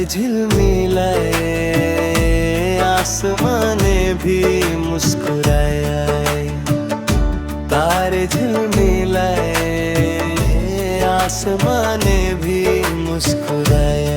झिलमिलाए, आसमाने भी मुस्कुराए। तारे झिलमिलाए, आसमाने भी मुस्कुराए।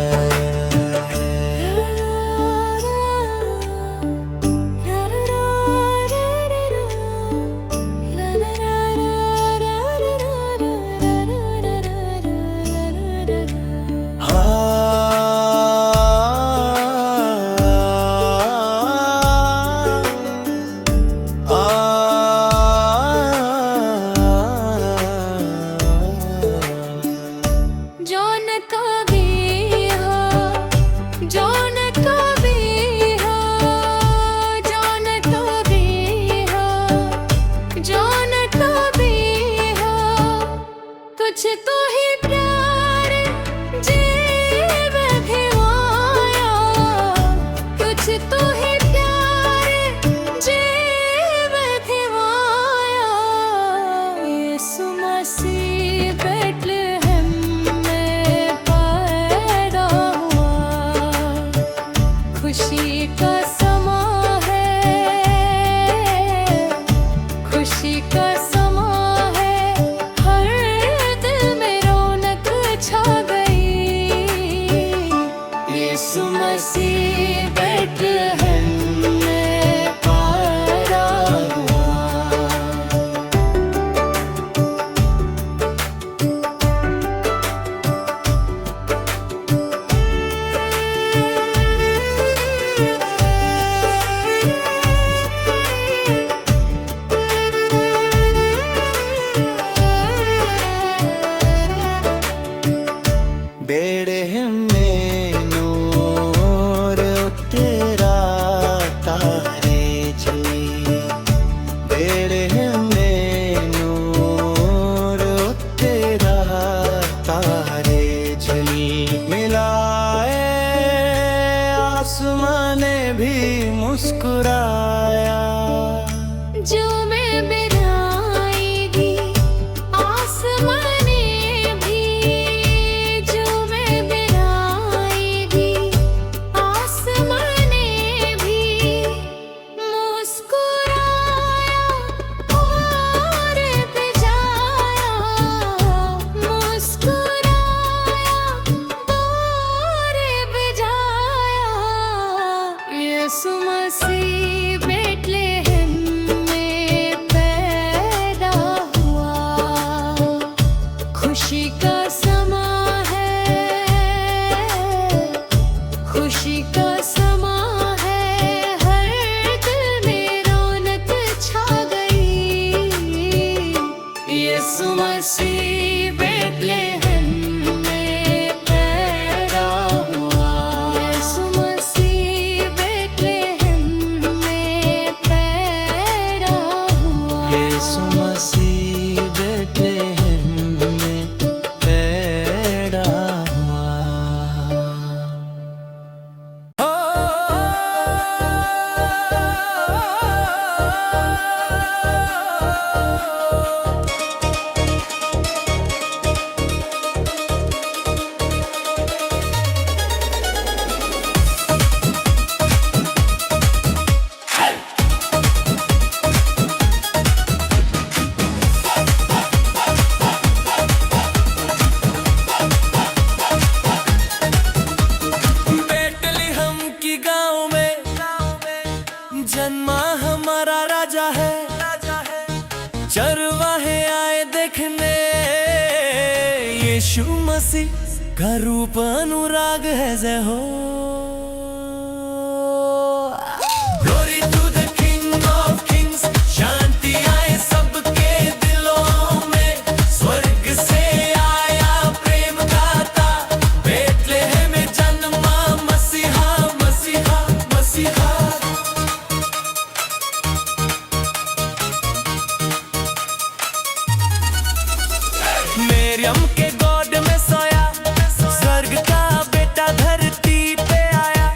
कुछ तो ही प्यार जीव भी आया, कुछ तो ही प्यार जीव भी आया। यीशु मसीह बेथलेहम में पैदा हुआ, खुशी का समा है, खुशी का आसमाने भी मुस्कुराया। जो मैं बिराएगी आसमाने भी, जो मैं बिराएगी आसमाने भी, मुस्कुराया और बिजाया, मुस्कुराया और बिजाया। यीशु मसीह बेथलेहम में पैदा हुआ, खुशी का समा है, खुशी का समा है। हर दिल में रौनक छा गई। यीशु मसीह बेथलेहम में पैदा हुआ, यीशु मसीह बेथलेहम में पैदा हुआ, यीशु मसीह बेथलेहम में पैदा हुआ। जन्मा हमारा राजा है, चरवाहे आए देखने। यीशु मसीह का रूप अनुराग है, जय हो। Glory to the King of Kings, शांति आए सबके दिलों में। स्वर्ग से आया प्रेम गाता, बेथलेहम में जन्मा मसीहा, मसीहा, मसीहा। मरियम के गोद में सोया, स्वर्ग का बेटा धरती पे आया।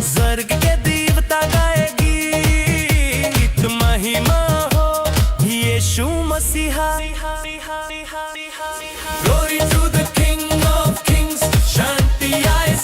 स्वर्ग के देवता गाए गीत, महिमा हो यीशु मसीहा। Glory to the King of Kings, शांति आए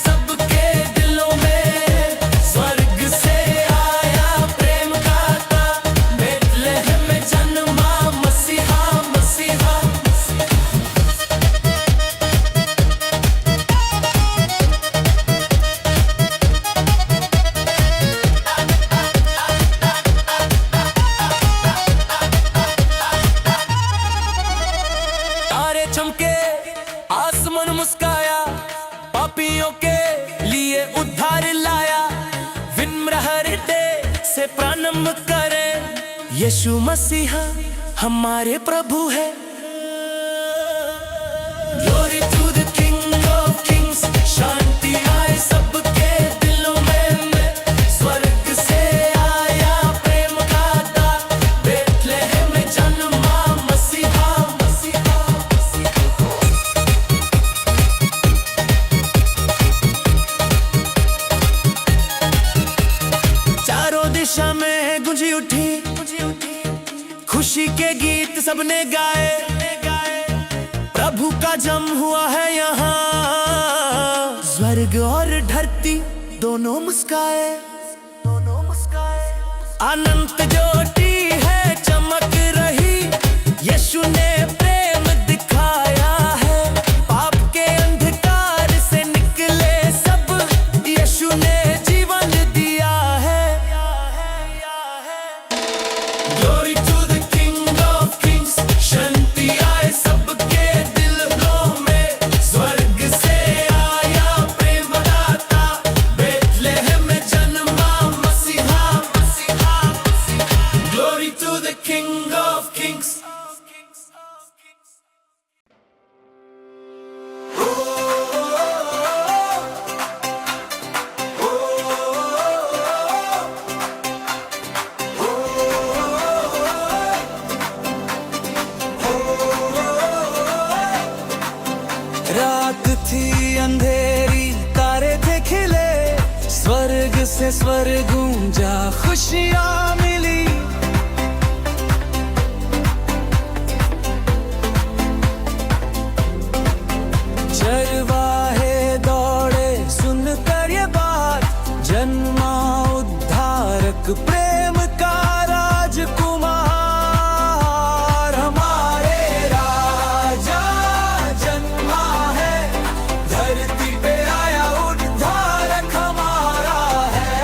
चमके, आसमान मुस्काया, पापियों के लिए उद्धार लाया। विनम्र हृदय से प्रारंभ करें, यीशु मसीहा हमारे प्रभु है। Glory to the King of Kings, शांति आए सबके दिलों में। स्वर्ग से आया प्रेम का दाता, बेथलेहम में जन्मा मसीहा, मसीहा, मसीहा। चारों दिशा में गूंजी उठी, खुशी के गीत सबने गाए। प्रभु का जन्म हुआ है यहाँ, स्वर्ग और धरती दोनों मुस्काए, दोनों मुस्काए। अनंत ज्योति है चमक रही, यीशु ने प्रेम दिखाया है। पाप के अंधकार से निकले सब, यीशु ने जीवन दिया है। Glory to the King of Kings, शांति आए सबके दिलों में। स्वर्ग से आया प्रेम दाता, बेथलेहम में जन्मा मसीहा, मसीहा, मसीहा। Glory to the King of Kings। रात थी अंधेरी, तारे थे खिले, स्वर्ग से स्वर गूंजा, खुशियाँ मिली। चरवाहे दौड़े सुनकर ये बात, जन्मा उद्धारक प्रेम का राजकुमार। हमारे राजा जन्मा है, धरती पे आया उद्धारक हमारा है।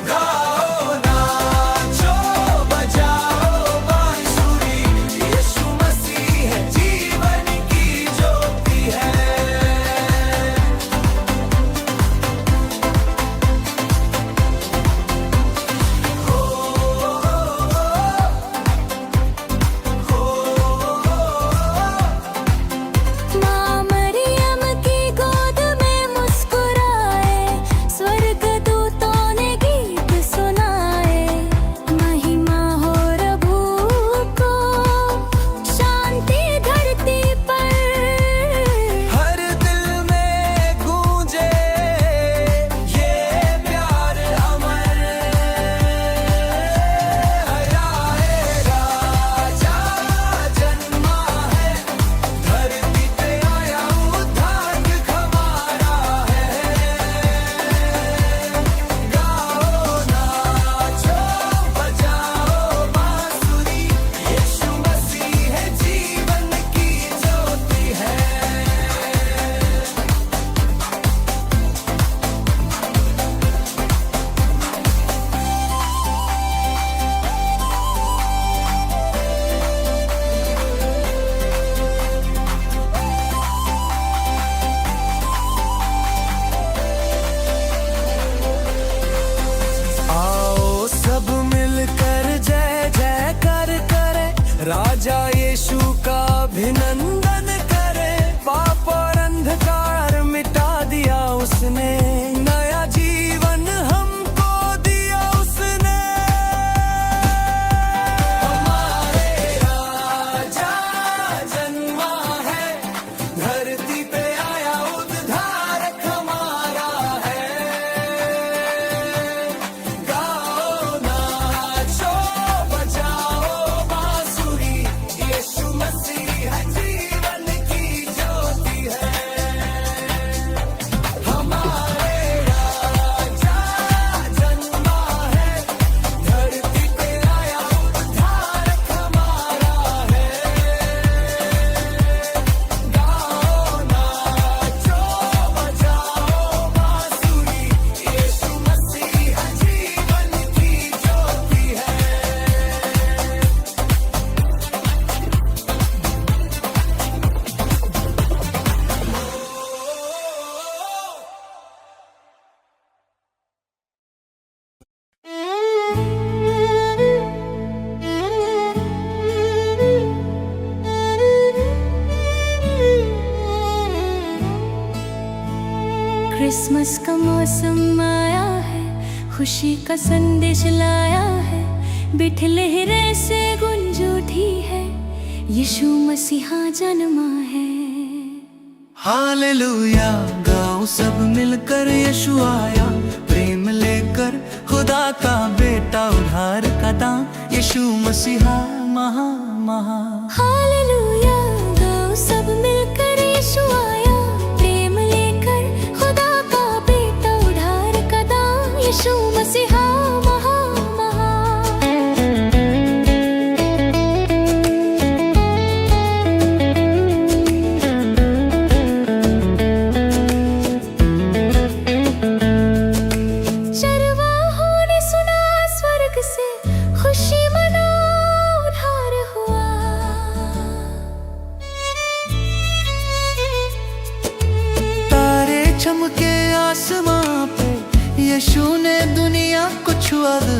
गाओ क्रिसमस का मौसम आया है, खुशी का संदेश लाया है, बिठलेरे से गुंज उठी है, यीशु मसीहा जन्मा है। हालेलुया गाओ सब मिलकर, यीशु आया प्रेम लेकर, खुदा का बेटा उद्धार का दान, यीशु मसीहा महा महा। हालेलुया गाओ सब मिलकर, यीशु आया प्रेम लेकर, खुदा का बेटा उद्धार का दान, यीशु मसीहा महा महा। चरवाहों ने सुना स्वर्ग से, खुशी मना उद्धार हुआ। तारे चमके आसमां पे, यीशु ने दुनिया को छुआ दे।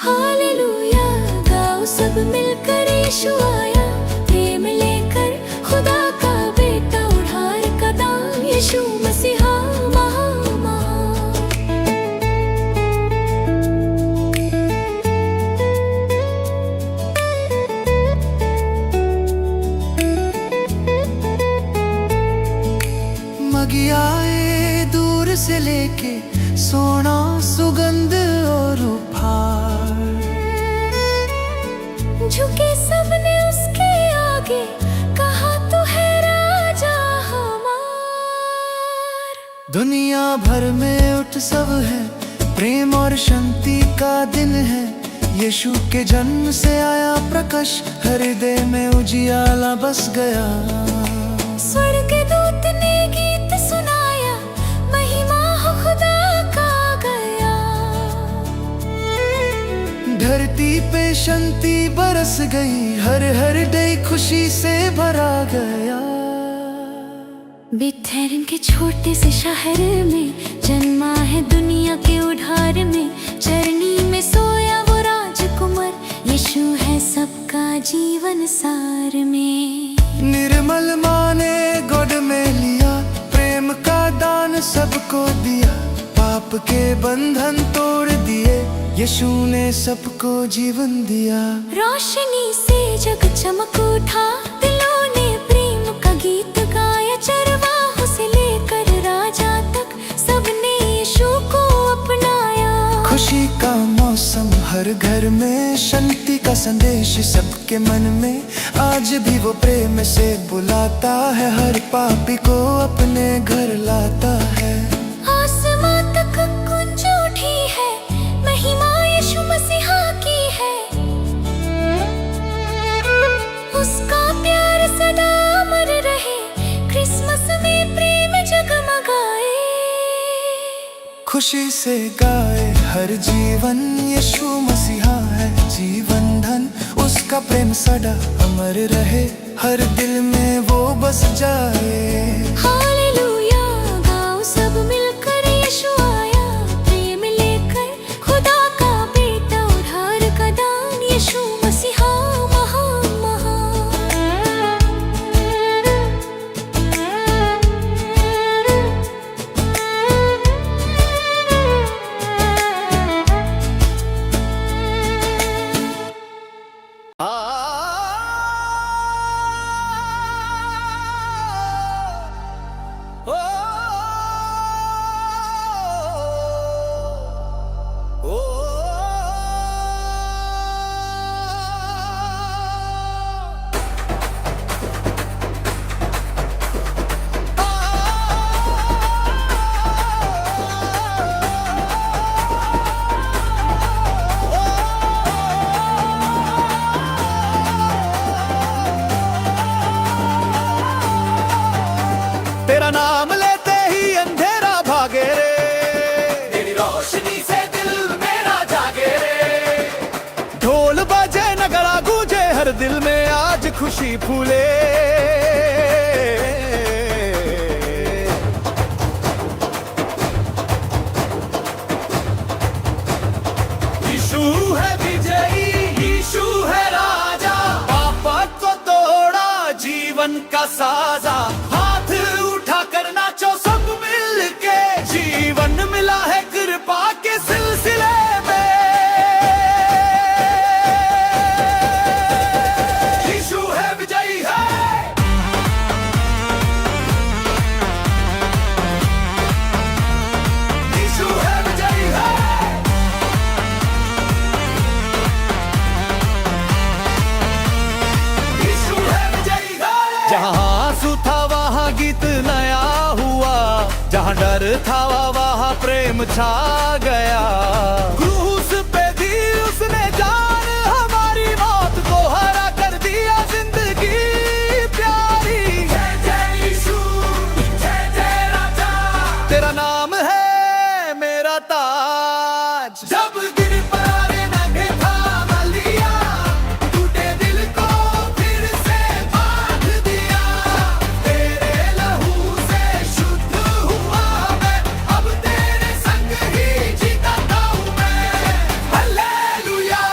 हालेलुया गाओ सब मिलकर, यीशु आया प्रेम लेकर, खुदा का बेटा उद्धार का दान, यीशु मसीहा महा महा। मगियाए दूर से लेके, सोना सुगंध और उपहार, झुके सबने उसके आगे, कहा तू है राजा हमार। दुनिया भर में उत्सव है, प्रेम और शांति का दिन है, यीशु के जन्म से आया प्रकाश, हृदय में उजियाला बस गया। स्वर्गदूत ने गीत सुनाया, महिमा हो खुदा का गया। धरती पे शांति बरस गई, हर हर डे खुशी से भरा गया। बेथलेहम के छोटे से शहर में जन्मा है दुनिया के उद्धार में, चरनी में सोया वो राजकुमार, यीशु है सबका जीवन सार में। निर्मल माँ ने गोद में लिया, प्रेम का दान सबको दिया, पाप के बंधन तोड़ दिए, यीशु ने सबको जीवन दिया। रोशनी से जग चमक उठा, दिलों ने प्रेम का गीत गाया, चरवाहों से लेकर राजा तक, सबने यीशु को अपनाया। खुशी का मौसम हर घर में, शांति का संदेश सबके मन में, आज भी वो प्रेम से बुलाता है, हर पापी को अपने घर लाता है। आसमां तक गुंज उठी है, महिमा यीशु मसीहा की है, उसका प्यार सदा अमर रहे, क्रिसमस में प्रेम जगमगाए। खुशी से गाए हर जीवन, यीशु मसीहा है जीवन धन, उसका प्रेम सदा अमर रहे, हर दिल में वो बस जाए। हालेलुया गाओ सब मिलकर, यीशु आया प्रेम लेकर, खुदा का बेटा उद्धार का दान, यीशु मसीहा महा महा। तेरा नाम लेते ही अंधेरा भागे रे, तेरी रोशनी से दिल मेरा जागे रे, ढोल बाजे नगड़ा गूंजे हर दिल में, आज खुशी फूले। यीशु है विजयी, यीशु है राजा, पापा को तोड़ा जीवन का साजा, हाथ उठा कर नाचो सब मिला है कृपा के सिलसिले में। यीशु है विजयी है, यीशु है विजयी है, यीशु है विजयी है। जहाँ आंसू था वहाँ गीत नया हुआ, जहाँ डर था वहाँ प्रेम छा गया। क्रूस पे दी उसने जान, हमारी मौत को हरा कर दिया जिंदगी प्यारी। जय जय यीशु, जय जय राजा, तेरा नाम है मेरा ताज। जब गिर पड़े नंगे थाम लिया, टूटे दिल को फिर से बांध दिया। तेरे लहू से शुद्ध हुआ मैं, अब तेरे संग ही जीता हूँ मैं। हालेलुया,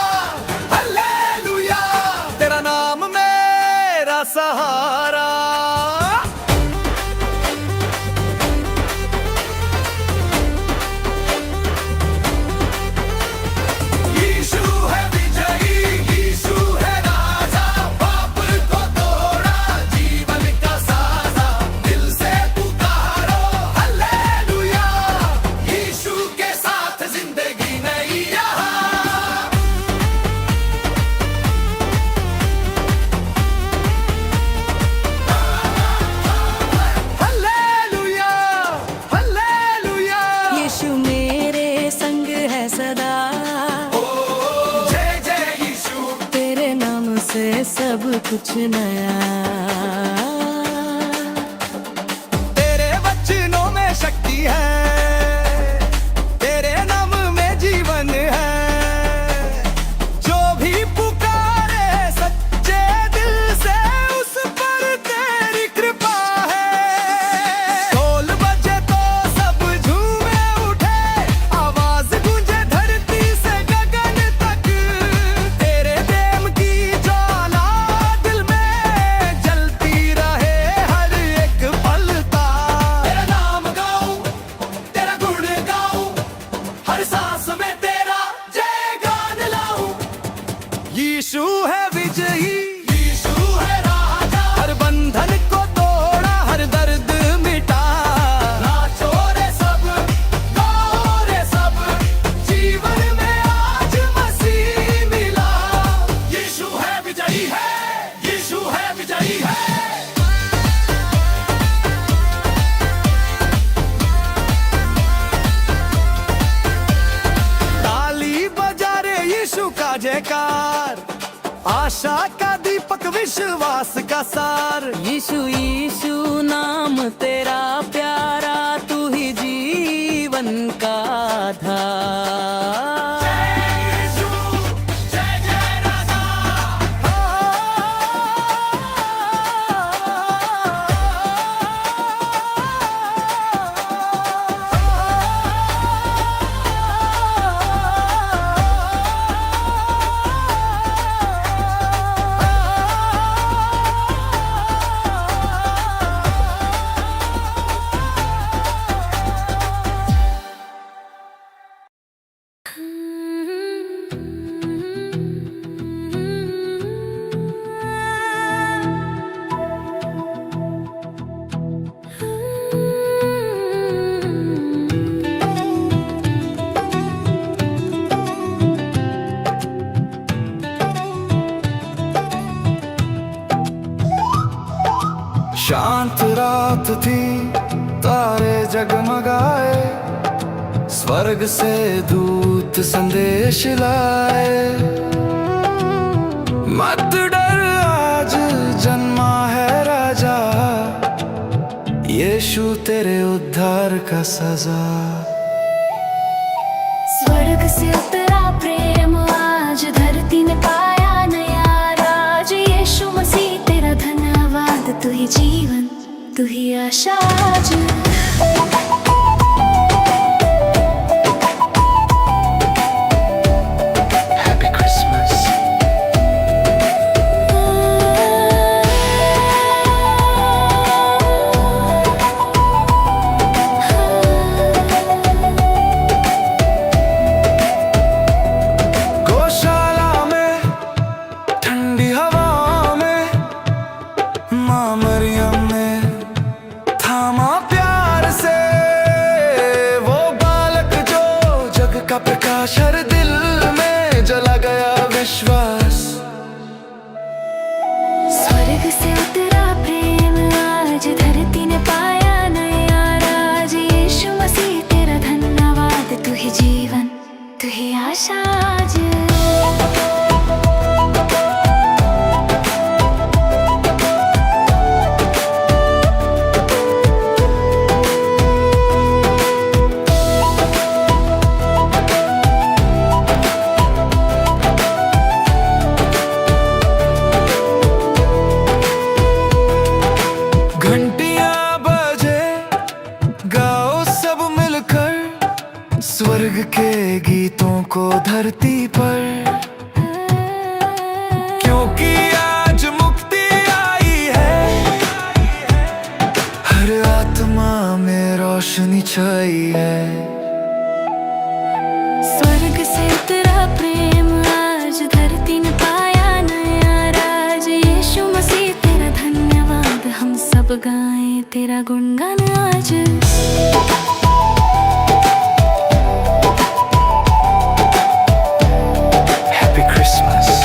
हालेलुया, तेरा नाम मेरा सहारा। यीशु है विजयी, यीशु है राजा, पाप को तोड़ा जीवन का साजा। दिल से पुकारो हालेलुया, यीशु के साथ जिंदगी नई यहाँ। हालेलुया, हालेलुया, यीशु मेरे संग है सदा, जय जय यीशु। तेरे नाम से सब कुछ नया। तेरे वचनों में शक्ति है, तेरे नाम में जीवन है। जो भी पुकारे सच्चे दिल से, उस पर तेरी कृपा है। ढोल बजे तो सब झूमे उठे, आवाज गूंजे धरती से गगन तक। तेरे प्रेम की ज्वाला दिल में जलती रहे हर एक पल का। तेरा नाम गाऊं, तेरा गुण गाऊं, हर सांस में तेरा जय गान लाऊं। यीशु है विजयी, यीशु है राजा, हर बंधन को तोड़ा, हर दर्द मिटा। नाचो रे सब, गाओ रे सब, जीवन में आज मसीह मिला। यीशु है विजयी है, यीशु है विजयी है। ताली बजा रे यीशु का जयकार, आशा का दीपक विश्वास का सार। यीशु यीशु नाम तेरा प्यारा, तू ही जीवन का आधार। यीशु, जय जय राजा। शांत रात थी, तारे जगमगाए, स्वर्ग से दूत संदेश लाए। मत डर, आज जन्मा है राजा, यीशु तेरे उद्धार का सजा। स्वर्ग से उतरा प्रेम, आज धरती ने पाया नया राज। यीशु मसीह तेरा धन्यवाद, तू ही जीवन, तू ही आशा आज। Happy Christmas. काश हर दिल में जला गया विश्वास। स्वर्ग से उतरा प्रेम आज धरती ने पाया नया राज। यीशु मसीह तेरा धन्यवाद, तू ही जीवन तू ही आशा आज। घंटियां बजे गाओ सब मिलकर, स्वर्ग के गीतों को धरती पर, क्योंकि आज मुक्ति आई है, हर आत्मा में रोशनी छाई है। स्वर्ग से उतरा प्रेम आज धरती ने पाया नया राज। यीशु मसीह तेरा धन्यवाद, हम सब गाएं तेरा गुणगान आज। Happy Christmas.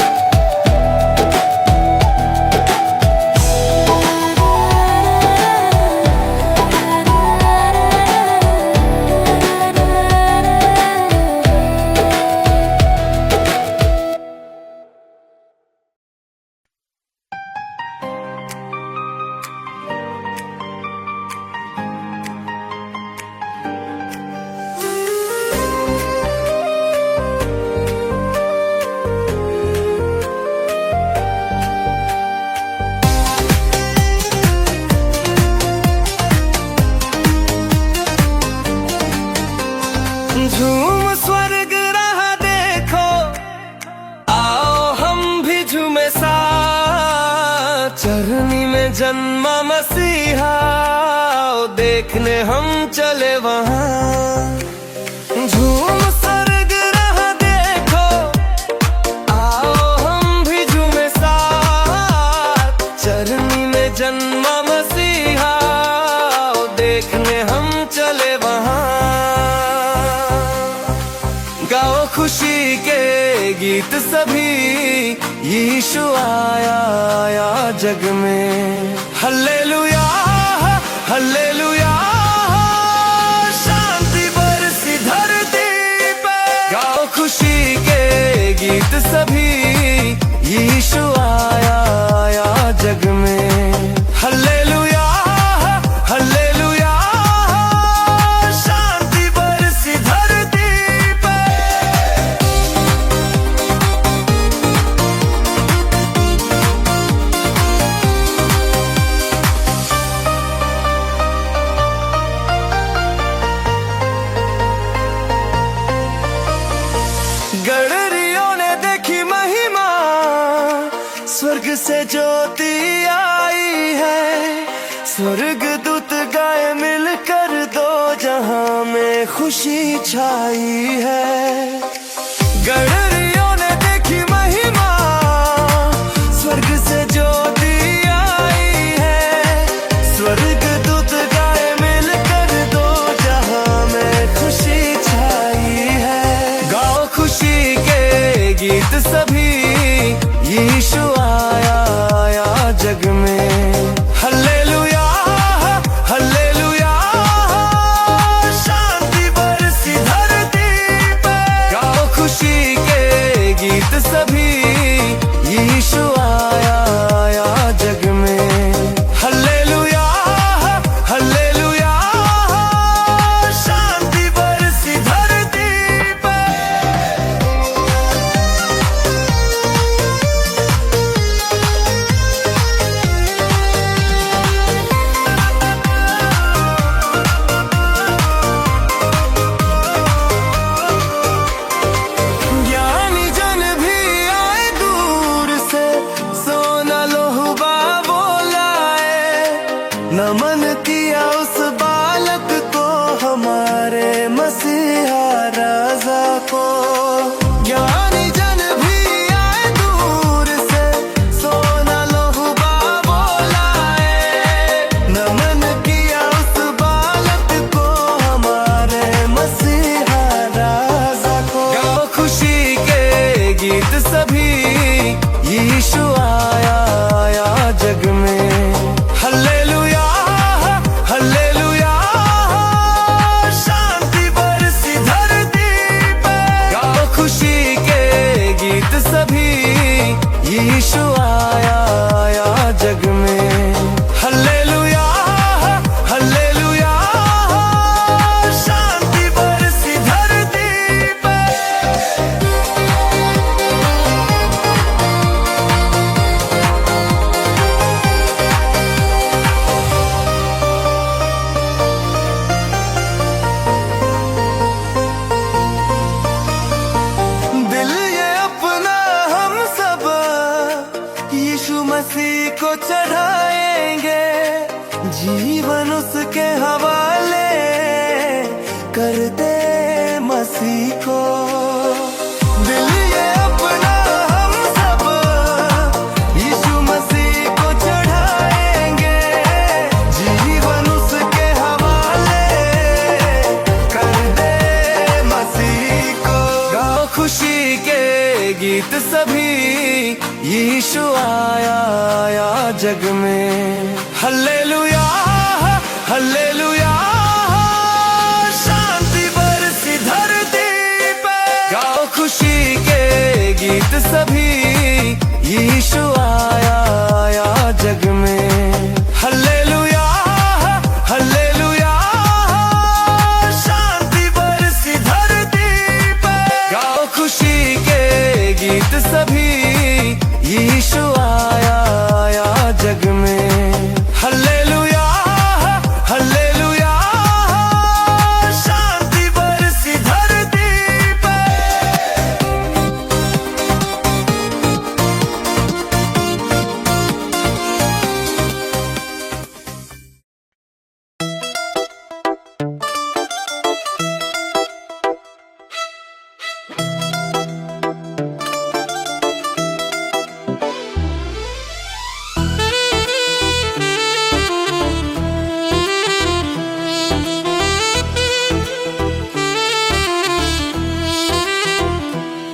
झूम स्वर्ग राह देखो, आओ हम भी झूमे साथ। चरनी में जन्मा मसीहा, आओ देखने हम चले वहाँ। झूम स्वर्ग राह देखो, आओ हम भी झूमे साथ। चरनी में जन्मा मसीहा, आओ देखने हम चले वहाँ। गाओ खुशी के गीत सभी, यीशु आया आया जग में। हल्लेलुया हल्लेलुया, शांति बरसी धरती पे। गाओ खुशी के गीत सभी, यीशु आया आया जग में। हल्लेलुया हल्लेलुया, शांति बरसी धरती पे। गडरियों ने देखी महिमा, स्वर्ग से ज्योति आई है। स्वर्ग दूत गाए मिलकर, दो जहां में खुशी छाई है। गडरियों ने देखी महिमा, स्वर्ग से ज्योति आई है। स्वर्ग दूत गाए मिलकर, दो जहां में खुशी छाई है। गाओ खुशी के गीत सभी, यीशु आया आया जग में। हल्लेलुया हल्लेलुया, शांति बरसी धरती पे। गाओ खुशी के गीत सभी, यीशु आया आया जग में। हल्लेलुया हल्लेलुया, शांति बरसी धरती पे। ज्ञानी जन भी आए दूर से, सोना लोहुबा बोलाए। नमन किया उस बालक को, हमारे मसीहा राजा को। ज्ञानी जन भी आए दूर से, सोना लोहुबा बोलाए। नमन किया उस बालक को, हमारे मसीहा राजा को। गाओ मसीह को चढ़ाएंगे, जीवन उसके हवाले कर दे मसीह को। दिल ये अपना हम सब यीशु मसीह को चढ़ाएंगे, जीवन उसके हवाले कर दे मसीह को। गाओ खुशी के गीत सभी, यीशु आया आया जग में। हल्लेलुया हल्लेलुया, शांति बरसी धरती पे। गाओ खुशी के गीत सभी, यीशु आया आया जग में। हल्लेलुया हल्लेलुया, शांति बरसी धरती पे। गाओ खुशी के गीत सभी, यीशु आया आया जग में। हल्लेलुया हल्लेलुया, शांति बरसी धरती पे।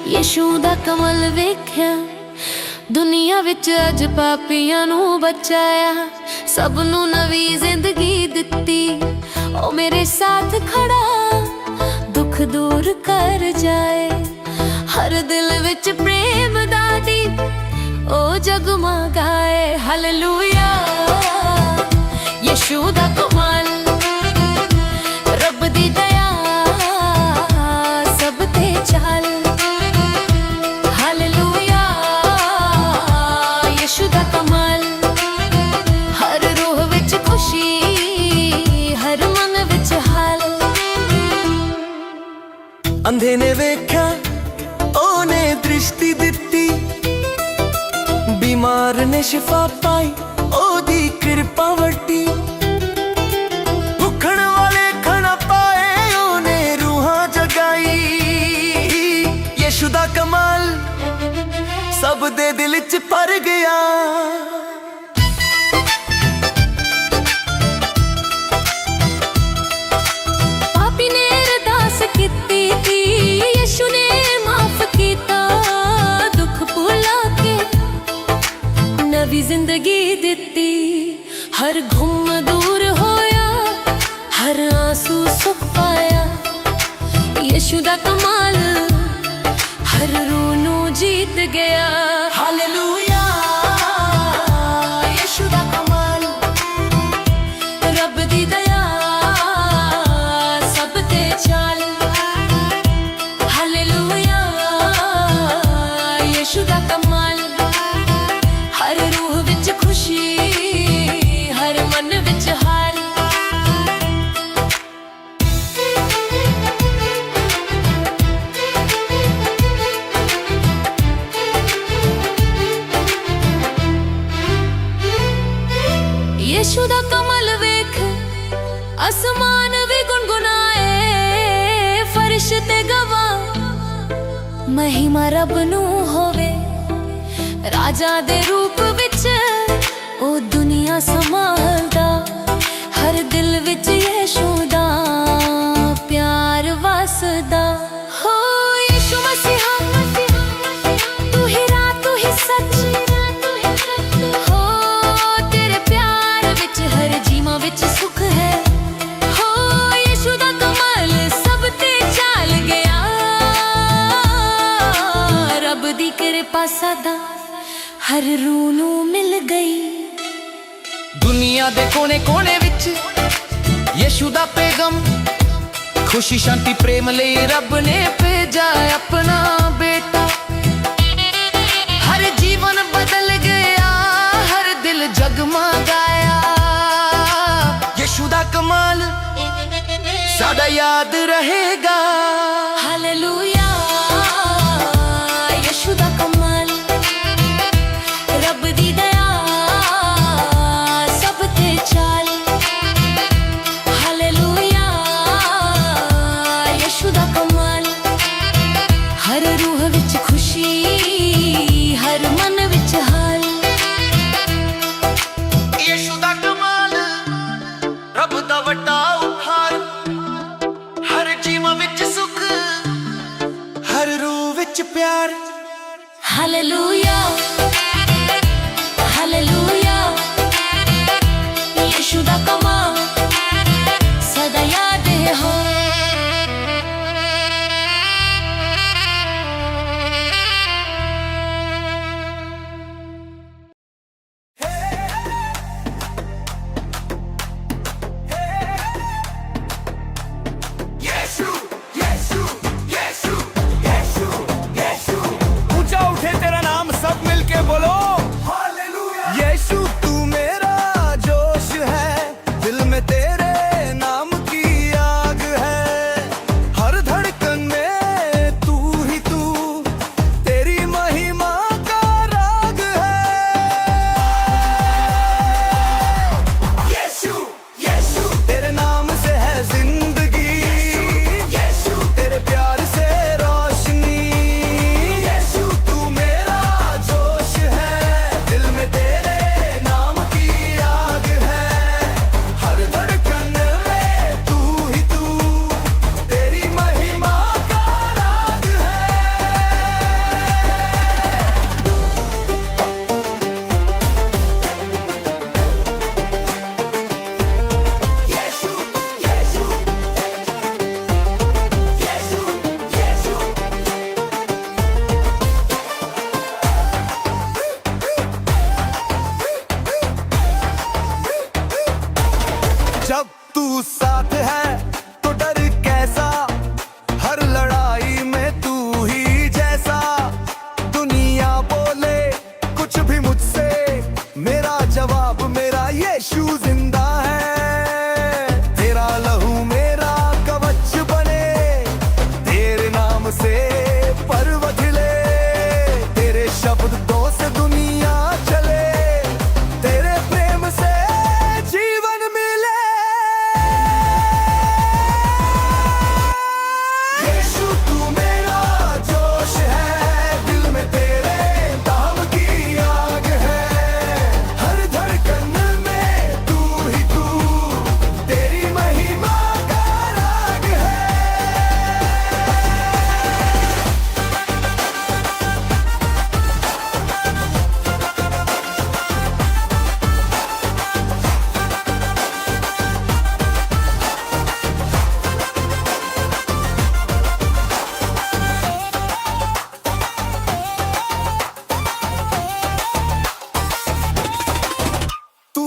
ਯਿਸੂ ਦਾ ਕਮਲ ਵੇਖਿਆ, ਦੁਨੀਆ ਵਿੱਚ ਅੱਜ ਪਾਪੀਆਂ ਨੂੰ ਬਚਾਇਆ। ਸਭ ਨੂੰ ਨਵੀਂ ਜ਼ਿੰਦਗੀ ਦਿੱਤੀ, ਉਹ ਮੇਰੇ ਸਾਥ ਖੜਾ ਦੁੱਖ ਦੂਰ ਕਰ ਜਾਏ। ਹਰ ਦਿਲ ਵਿੱਚ ਪ੍ਰੇਮ ਦਾ ਦੀਪ ਉਹ ਜਗਮਗਾਏ। ਹਾਲੇਲੂਇਆ ਯਿਸੂ ਦਾ ਕਮਾਲ, ਰੱਬ ਦੀ ਦਇਆ ਸਭ ਤੇ ਚੱਲ। ਹਾਲੇਲੂਇਆ ਯਿਸੂ ਦਾ ਕਮਾਲ, ਹਰ ਰੂਹ ਵਿੱਚ ਖੁਸ਼ੀ, ਹਰ ਮਨ ਵਿੱਚ ਹੱਲ। अंधे ने वेख्या ओने दृष्टि दिती, बीमार ने शिफा पाई ओदी कृपा वटी। भुखण वाले खाना पाए ओने रूहां जगाई। यीशु दा कमाल सब दे दिल च भर गया। ਪਾਪੀ ਨੇ ਅਰਦਾਸ ਕੀਤੀ ਤੀ, ਯਿਸੂ ਨੇ ਮਾਫ ਕੀਤਾ ਦੁੱਖ ਭੁਲਾ ਕੇ, ਨਵੀਂ ਜ਼ਿੰਦਗੀ ਦਿੱਤੀ। ਹਰ ਗੁੰਮ ਦੂਰ ਹੋਇਆ, ਹਰ ਆਂਸੂ ਸੁੱਕ ਪਾਇਆ। ਯਿਸੂ ਦਾ ਕਮਾਲ ਹਰ ਰੂਹ ਨੂੰ ਜੀਤ ਗਿਆ। हालेलुया यीशु दा कमाल, ਰੱਬ ਦੀ ਦਇਆ ਸਭ ਤੇ ਚੱਲ। ਹਾਲੇਲੂਇਆ ਯਿਸੂ ਦਾ ਕਮਾਲ, ਹਰ ਰੂਹ ਵਿੱਚ ਖੁਸ਼ੀ, ਹਰ ਮਨ ਵਿੱਚ ਹੱਲ। ਯਿਸੂ ਦਾ ਕਮਲ ਵੇਖ, ਅਸਮਾਨ ਵੀ ਗੁਣਗੁਣਾਏ। ਫਰਸ਼ ਤੇ ਗਵਾ ਮਹਿਮਾ ਰੱਬ ਨੂੰ ਹੋਵੇ। ਰਾਜਾ ਦੇ ਰੂਪ ਵਿੱਚ ਉਹ ਦੁਨੀਆ ਸੰਭਾਲਦਾ, ਹਰ ਦਿਲ ਵਿੱਚ ਯਿਸੂ ਦਾ ਪਿਆਰ ਵਸਦਾ। ਹੋ ਯਿਸੂ ਮਸੀਹਾ, ਤੂੰ ਹੀ ਰਾਹ ਤੂੰ ਹੀ ਸੱਚ, ਹੋ ਤੇਰੇ ਪਿਆਰ ਵਿੱਚ ਹਰ ਜੀਵਾਂ ਵਿੱਚ ਸੁੱਖ ਹੈ। ਹੋ ਯਿਸੂ ਦਾ ਕਮਾਲ ਸਭ ਤੇ ਚੱਲ ਗਿਆ। ਰੱਬ ਦੀ ਕਿਰਪਾ ਸਦਾ ਹਰ ਰੂਹ ਨੂੰ ਮਿਲ ਗਈ। दुनिया दे कोने कोने विच यीशु दा पैगम, खुशी शांति प्रेम ले रब ने भेजा अपना बेटा। हर जीवन बदल गया, हर दिल जगमगाया। यीशु दा कमाल सादा याद रहेगा। हालेलुया यीशु दा कमाल, रब दी दया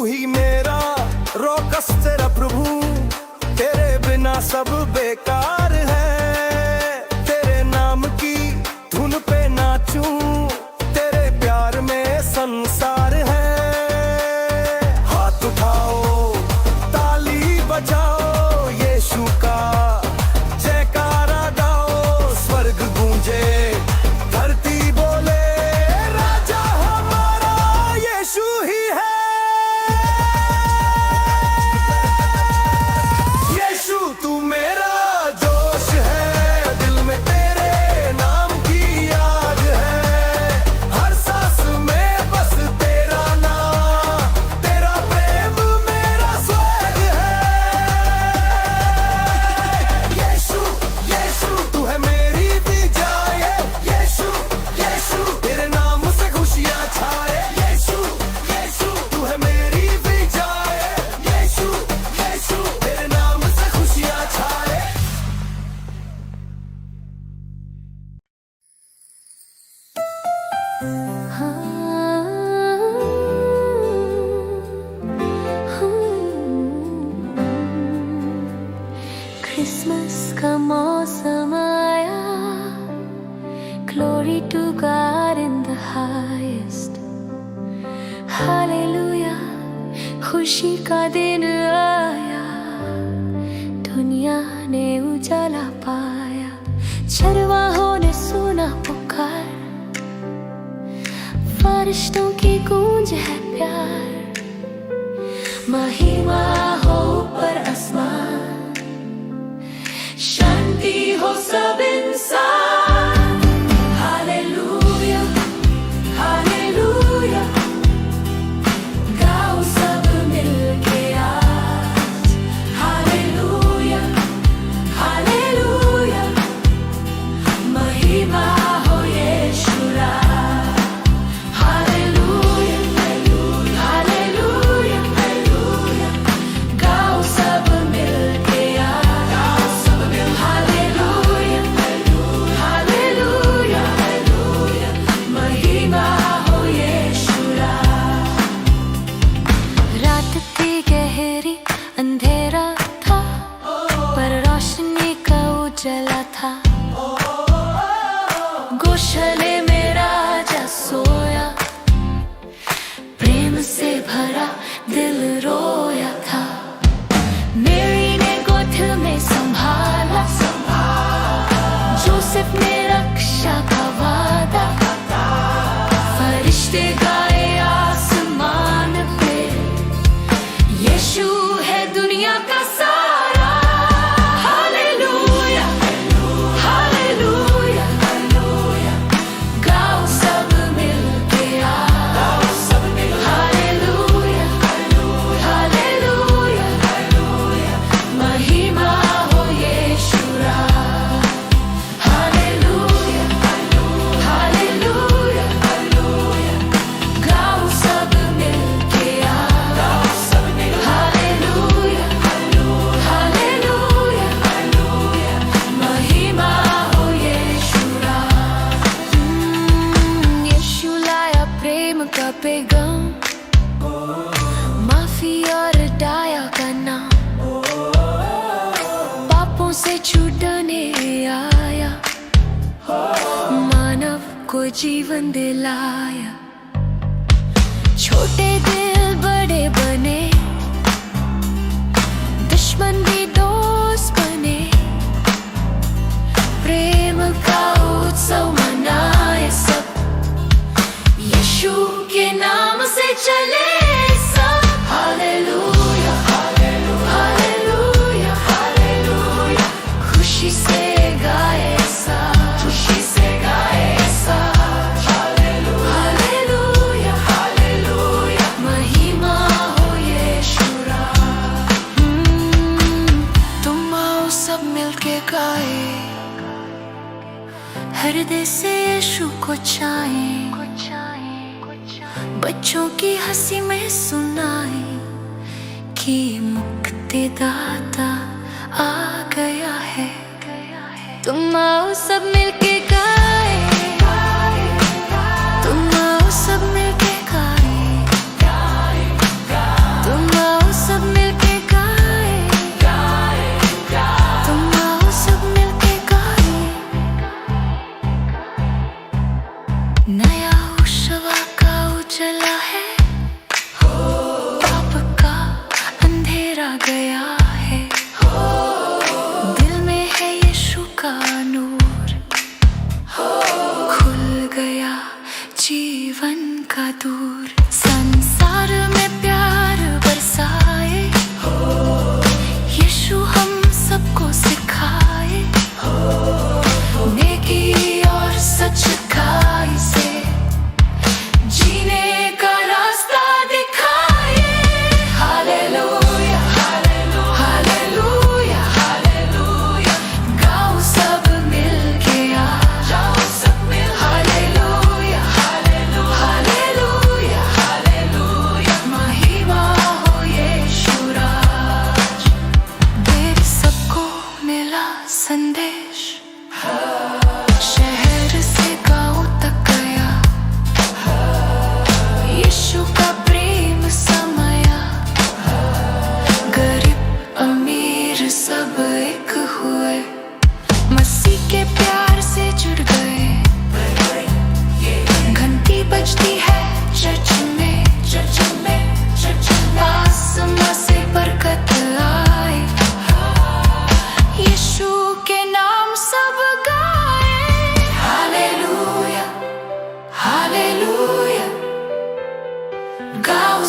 ही मेरा रोकस तेरा प्रभु, तेरे बिना सब बेकार है। तेरे नाम की धुन पे नाचूं, तेरे प्यार में संसार है। हाथ उठाओ ताली बजाओ, यीशु का जयकारा गाओ। स्वर्ग गूंजे धरती बोले, राजा हमारा यीशु ही है। यीशु तू मेरा जोश है, दिल में तेरे नाम की याद है। हर सांस में बस तेरा नाम, तेरा प्रेम मेरा स्वर्ग है। यीशु यीशु तू है मेरी विजय, यीशु यीशु तेरे नाम से खुशियाँ छाए। यीशु यीशु तू है मेरी विजय, यीशु यीशु तेरे नाम से खुशियाँ छाए। क्रिसमस का मौसम आया, glory to God in the highest, hallelujah. खुशी का दिन आया, दुनिया ने उजाला पाया। चरवाहों ने सुना पुकार, फरिश्तों की गूंज है प्यार। महिमा हो ऊपर आसमान, शांति हो सब इंसान। हालेलुया हालेलुया, गाओ सब मिलके आज। हालेलुया हालेलुया, महिमा हो यीशु राज। हालेलुया हालेलुया हालेलुया, गाओ सब मिलके आज। हालेलुया हालेलुया हालेलुया, महिमा हो यीशु राज। रात थी गहरी, अंधेरा था, पर रोशनी का उजाला था। गौशाले में राजा सोया, प्रेम से भरा दिल रोया था। मेरी ने गोद में संभाला, जोसेफ ने रक्षा का वादा। फरिश्ते गाए आसमान पे, यीशु है दुनिया का सारा। हालेलुया हालेलुया हालेलुया, गाओ सब मिलके आज। हालेलुया हालेलुया हालेलुया, महिमा हो यीशु राज। हालेलुया हालेलुया हालेलुया, गाओ सब मिलके आज। हालेलुया हालेलुया हालेलुया, महिमा हो यीशु राज। यीशु लाया प्रेम का पैगाम, माफी और दया का नाम। पापों से छुड़ाने आया, मानव को जीवन दिलाया। छोटे दिल बड़े बने, दुश्मन भी दोस्त बने। प्रेम का उत्सव मनाए सब, यीशु के नाम से चले सब। हालेलुया हालेलुया हालेलुया, खुशी से गाए सब, खुशी से गाए सब। हालेलुया हालेलुया, महिमा हो यीशु राज। तुम आओ सब मिलके गाए, हृदय से यीशु को चाहे। बच्चों की हंसी में सुनाए कि मुक्तिदाता आ गया है। तुम आओ सब मिलके गाए, तुम आओ सब मिलके गाए।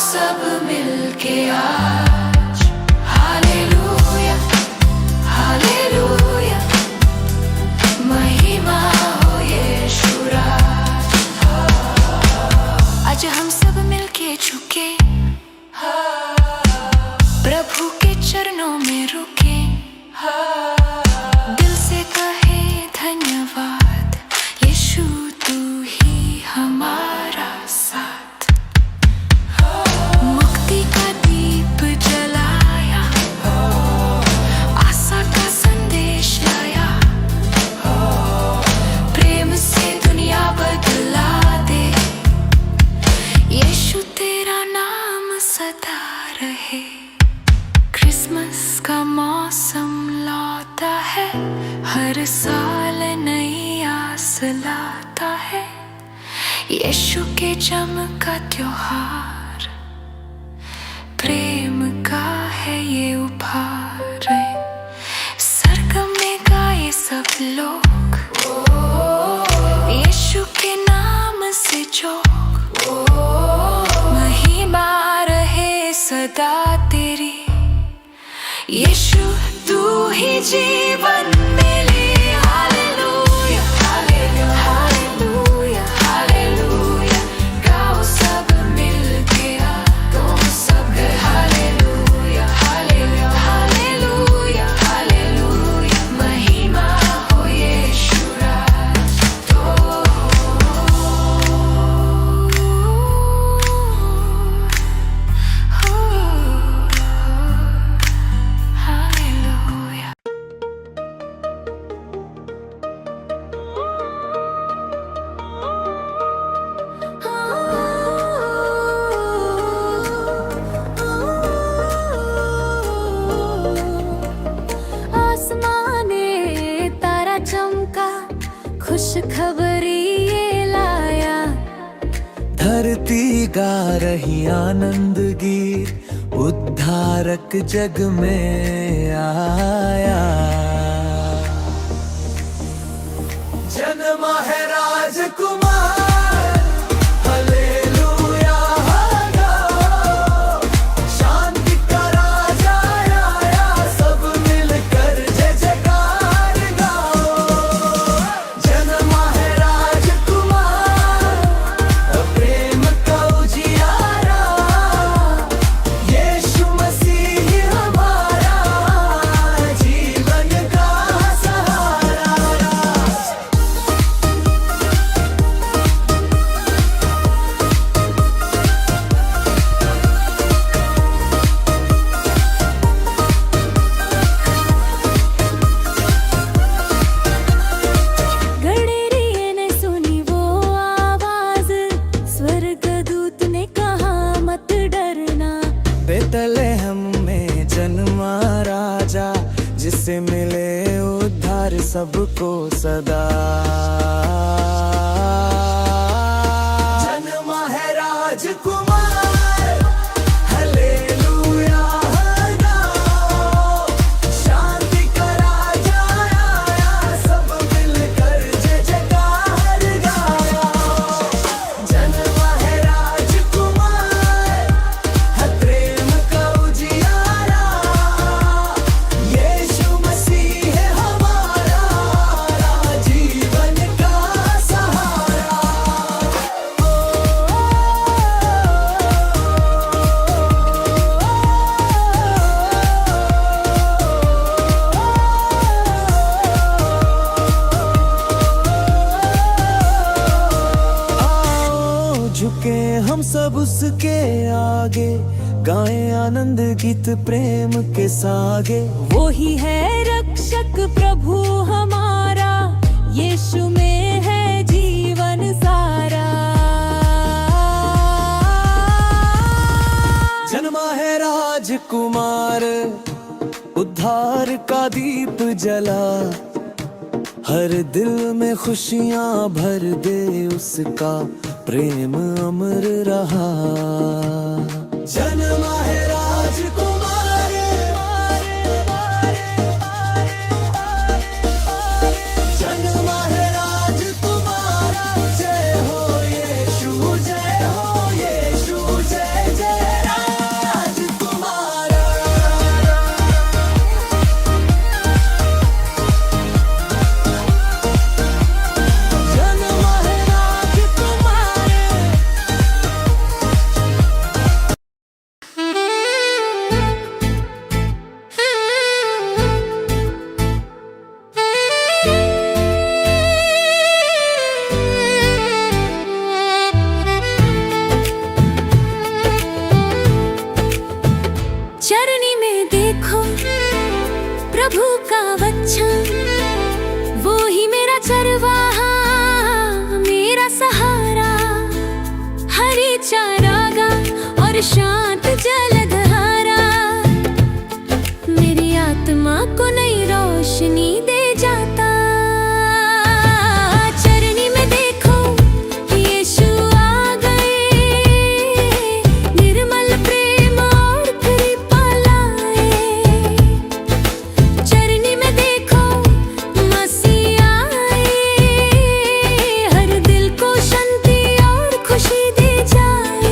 सब मिलके आज हालेलुया हालेलुया महिमा हो यीशु राज। आज हम सब मिलके झुके प्रभु के चरणों में रुके दिल से कहे धन्यवाद यीशु तू ही हमारा साथ। मुक्ति का दीप जलाया आशा का संदेश लाया प्रेम से दुनिया बदला दे यीशु तेरा नाम सदा रहे। क्रिसमस का मौसम लौटा है हर साल नई आस लाता है यीशु के जन्म का त्योहार प्रेम का है ये उपहार। सरगम में गाए सब लोग यीशु के नाम से जोग महिमा रहे सदा तेरी यीशु तू ही जीवन मिली। हालेलुया हालेलुया हालेलुया हालेलुया गाओ सब मिलके तुम सब हालेलुया हालेलुया हालेलुया हालेलुया महिमा हो यीशु राज। तो हालेलुया। आसमाने तारा चमका खुश खबरी ये लाया धरती गा रही आनंद गीत उद्धारक जग में आया। जन्मा है राजकुमार हालेलुया गाओ शांति का राजा आया सब मिलकर जय जयकार गाओ। जन्मा है राजकुमार प्रेम का उजियारा यीशु मसीह हमारा जीवन का सहारा। गडरिये ने सुनी वो आवाज स्वर्गदूत ने कहा मत डरना बेतलेहम में जन्मा राजा जिससे मिले उद्धार सबको सदा। जन्मा है राजकुमार हालेलुया गाओ शांति का राजा आया सब मिलकर जय जयकार गाओ। जन्मा है राजकुमार प्रेम का उजियारा यीशु मसीह हमारा जीवन का सहारा। आओ झुके हम सब उसके आगे गाएं आनंद गीत प्रेम के सागे। वो ही है रक्षक प्रभु हमारा यीशु में है जीवन सारा। जन्मा है राजकुमार उद्धार का दीप जला हर दिल में खुशियां भर दे उसका प्रेम अमर रहा। जन्मा है राजकुमार जन्मा है राजकुमार जय हो यीशु जय जय प्रभु का वचन, वो ही मेरा चरवाहा, मेरा सहारा। हरी चारागाह और शांत जलधारा, मेरी आत्मा को नई रोशनी दे जाता। चरनी में देखो यीशु आ गए, निर्मल प्रेम और कृपा लाए। चरनी में देखो मसीह आए, हर दिल को शांति और खुशी दे जाए।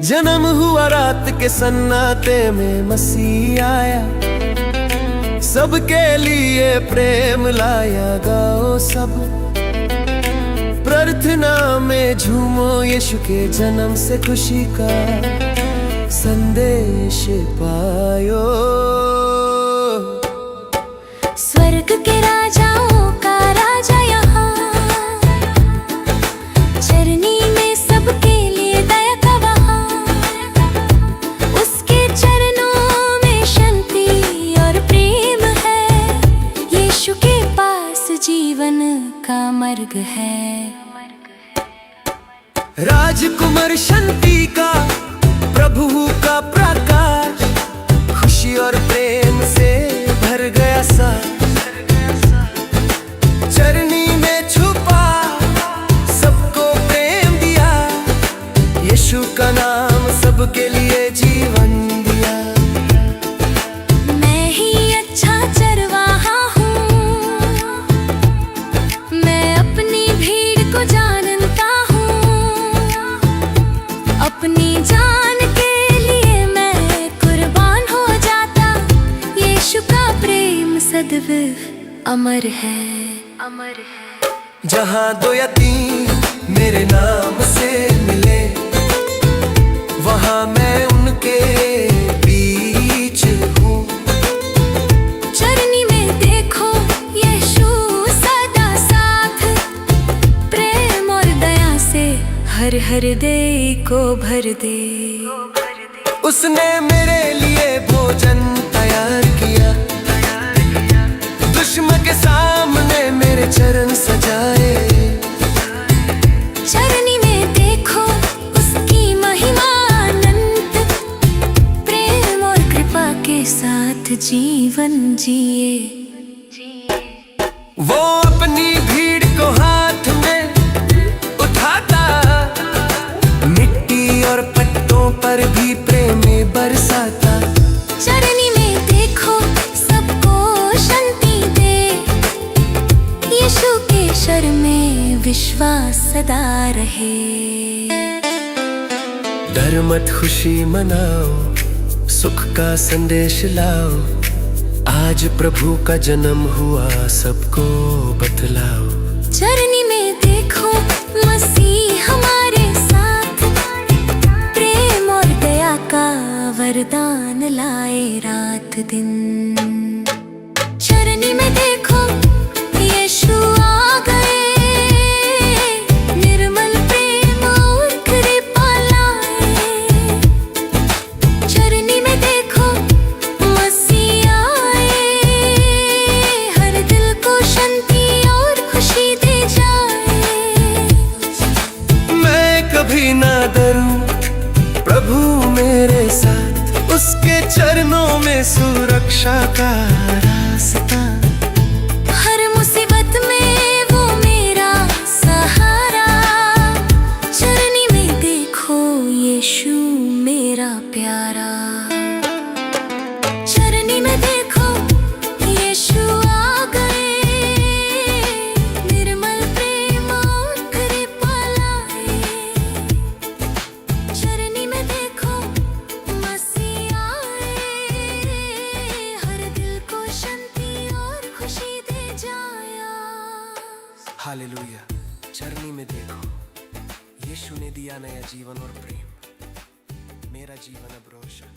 जन्म हुआ रात के सन्नाटे में मसीह आया, सबके लिए प्रेम लाया। गाओ सब प्रार्थना में झूमो, यीशु के जन्म से खुशी का संदेश पायो। स्वर्ग के राजाओं का राजा यहाँ, चरनी में सबके लिए दया का वहाँ। उसके चरणों में शांति और प्रेम है, यीशु के पास जीवन का मार्ग है। राजकुमार शांति का, प्रभु का प्रकाश, खुशी और प्रेम से भर गया सा। चरनी में छुपा सबको प्रेम दिया, यीशु का नाम सबके लिए जीवन दिया। मैं ही अच्छा चरवाहा हूँ, मैं अपनी भीड़ को जानता हूँ। अपनी जान के लिए मैं कुर्बान हो जाता। यीशु का प्रेम सदैव अमर है, अमर है। जहाँ दो या तीन मेरे नाम से मिले, वहाँ मैं उनके बीच हूँ। चरनी में देखो यीशु सदा साथ, प्रेम और दया से हर हृदय को भर दे। उसने मेरे लिए भोजन तैयार किया, दुश्मन के सामने मेरे चरण सजाए। चरनी में देखो उसकी महिमा अनंत, प्रेम और कृपा के साथ जीवन जिए। वो अपनी भीड़ को हाथ में उठाता, मिट्टी और पत्तों पर भी प्रेम बरसाता। चरनी में देखो सबको शांति दे, यीशु के शर में विश्वास सदा रहे। डर मत, खुशी मनाओ, सुख का संदेश लाओ। आज प्रभु का जन्म हुआ, सबको बतलाओ। चरनी में देखो मसीह हमारे साथ, प्रेम और दया का वरदान लाए रात दिन। चरनी में देखो यीशु आ गए, निर्मल प्रेम और कृपा लाए। चरनी में देखो मसीह आए, हर दिल को शांति और खुशी दे जाए। मैं कभी ना डरूं, प्रभु मेरे साथ, उसके चरणों में सुरक्षा का रास्ता। हर मुसीबत में वो मेरा सहारा। चरनी में देखो यीशु मेरा प्यारा। चरनी में देखो यीशु आ गए, निर्मल प्रेम और कृपा लाए। चरनी में देखो मसीह आए, हर दिल को शांति और खुशी दे जाया। हालेलुया। चरनी में देखो, यीशु ने दिया नया जीवन और प्रेम। मेरा जीवन अब रोशन।